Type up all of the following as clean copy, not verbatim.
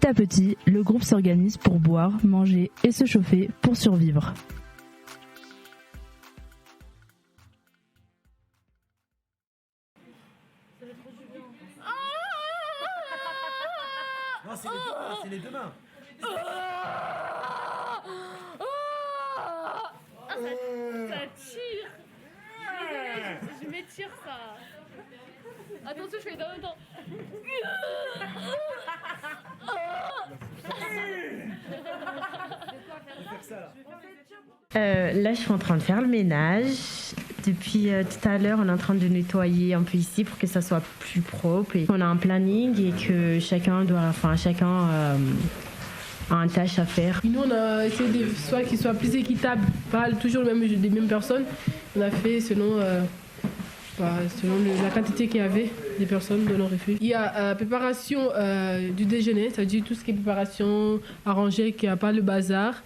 à petit, le groupe s'organise pour boire, manger et se chauffer pour survivre. Non, c'est les deux mains. Ça tire. Je m'étire ça. Attention, je fais dans le temps. Là, je suis en train de faire le ménage. Depuis tout à l'heure, on est en train de nettoyer un peu ici pour que ça soit plus propre. Et on a un planning et que chacun a une tâche à faire. Nous, on a essayé qu'il soit plus équitable, pas toujours les mêmes personnes. On a fait selon la quantité qu'il y avait des personnes dans le refuge. Il y a préparation du déjeuner, c'est-à-dire tout ce qui est préparation, arranger, qu'il n'y a pas le bazar.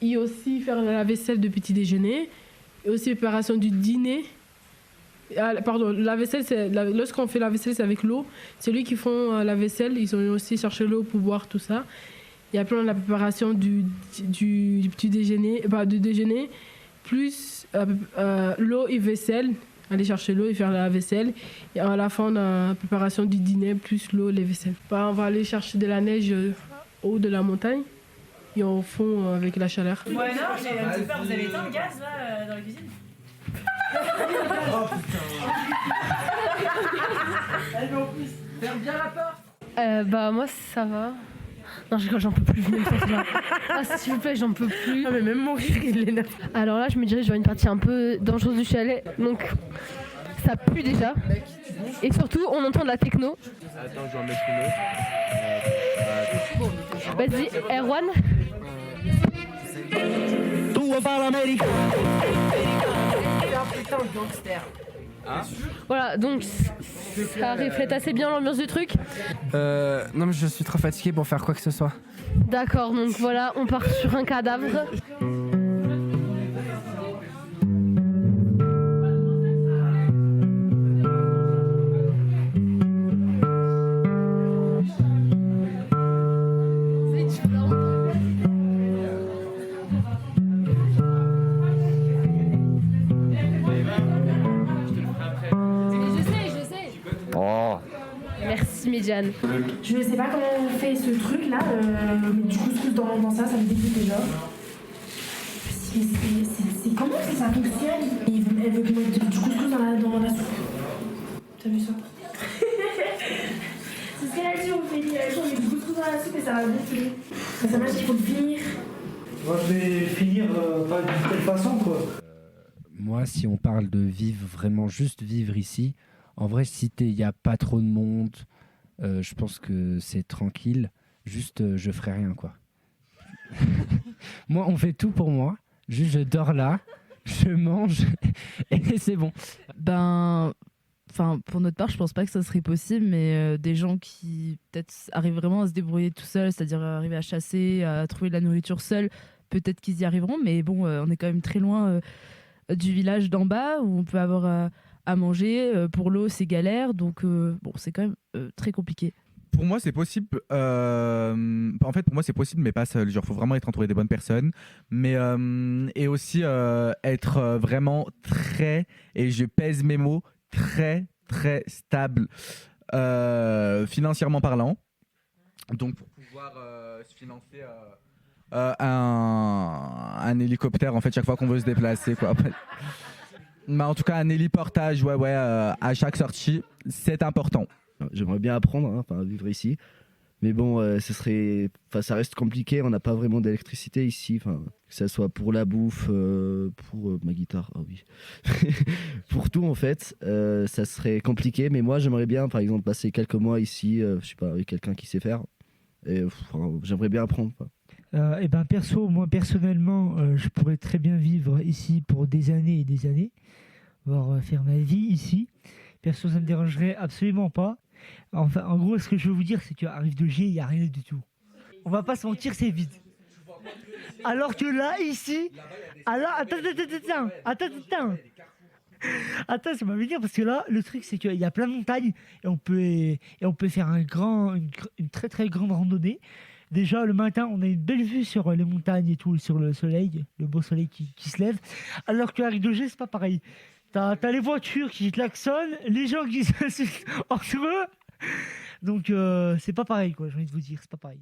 Il y a aussi faire la vaisselle de petit déjeuner. Et aussi préparation du dîner. La vaisselle, lorsqu'on fait la vaisselle, c'est avec l'eau. C'est lui qui font la vaisselle. Ils ont aussi cherché l'eau pour boire tout ça. Et après, on a la préparation du petit déjeuner, du déjeuner, plus l'eau et vaisselle. Aller chercher l'eau et faire la vaisselle. Et à la fin, on a la préparation du dîner, plus l'eau et les vaisselles. On va aller chercher de la neige au haut de la montagne. Et on fond avec la chaleur. Ouais, non, mais super, vous avez éteint le gaz là dans la cuisine? Oh putain. Ferme bien la porte. Bah moi ça va. Non, j'en peux plus. Ah, s'il vous plaît, j'en peux plus. Ah, mais même mon rire, il l'énerve. Alors là, je me dirige vers une partie un peu dangereuse du chalet. Donc, ça pue déjà. Et surtout, on entend de la techno. Attends, je vais en mettre une autre. Vas-y, Erwan. Voilà, donc ça reflète assez bien l'ambiance du truc. Non, mais je suis trop fatigué pour faire quoi que ce soit. D'accord, donc voilà, on part sur un cadavre. Merci Médiane. Je ne sais pas comment on fait ce truc là, mais du couscous dans ça, ça me dégoûte déjà. C'est comment ça fonctionne? Elle veut mettre du couscous dans la soupe. T'as vu ça? C'est ce qu'elle a dit, on met du couscous dans la soupe et ça va gonfler. Ça marche, il faut le finir. Moi je vais finir pas d'une telle façon quoi. Moi, si on parle de vivre, vraiment juste vivre ici, en vrai, si il n'y a pas trop de monde, je pense que c'est tranquille. Juste, je ferai rien, quoi. Moi, on fait tout pour moi. Juste, je dors là, je mange et c'est bon. Pour notre part, je pense pas que ça serait possible, mais des gens qui peut-être arrivent vraiment à se débrouiller tout seuls, c'est-à-dire arriver à chasser, à trouver de la nourriture seule, peut-être qu'ils y arriveront, mais bon, on est quand même très loin du village d'en bas où on peut avoir à manger. Pour l'eau, c'est galère, donc c'est quand même très compliqué. Pour moi, c'est possible. En fait, pour moi, c'est possible, mais pas seul. Genre, faut vraiment être entouré des bonnes personnes, mais et aussi être vraiment très, et je pèse mes mots, très très stable financièrement parlant. Donc, pour pouvoir se financer un hélicoptère en fait chaque fois qu'on veut se déplacer, quoi. Mais en tout cas, un héliportage, à chaque sortie, c'est important. J'aimerais bien apprendre, à vivre ici. Mais bon, ça reste compliqué. On n'a pas vraiment d'électricité ici. Que ce soit pour la bouffe, pour ma guitare, pour tout en fait, ça serait compliqué. Mais moi, j'aimerais bien, par exemple, passer quelques mois ici, je sais pas, avec quelqu'un qui sait faire. Et j'aimerais bien apprendre. Moi personnellement, je pourrais très bien vivre ici pour des années et des années, voire faire ma vie ici. Perso, ça me dérangerait absolument pas. Enfin, en gros, ce que je veux vous dire, c'est qu'à Rive de Gier, il n'y a rien du tout. On va pas se mentir, c'est vide. Alors que là, ici, attends. Attends, ça m'a venir parce que là, le truc, c'est qu'il y a plein de montagnes et on peut faire une très très grande randonnée. Déjà, le matin, on a une belle vue sur les montagnes et tout, sur le soleil, le beau soleil qui se lève. Alors qu'à Ridogé, c'est pas pareil. T'as les voitures qui klaxonnent, les gens qui s'insultent entre eux. Donc, c'est pas pareil, quoi, j'ai envie de vous dire, c'est pas pareil.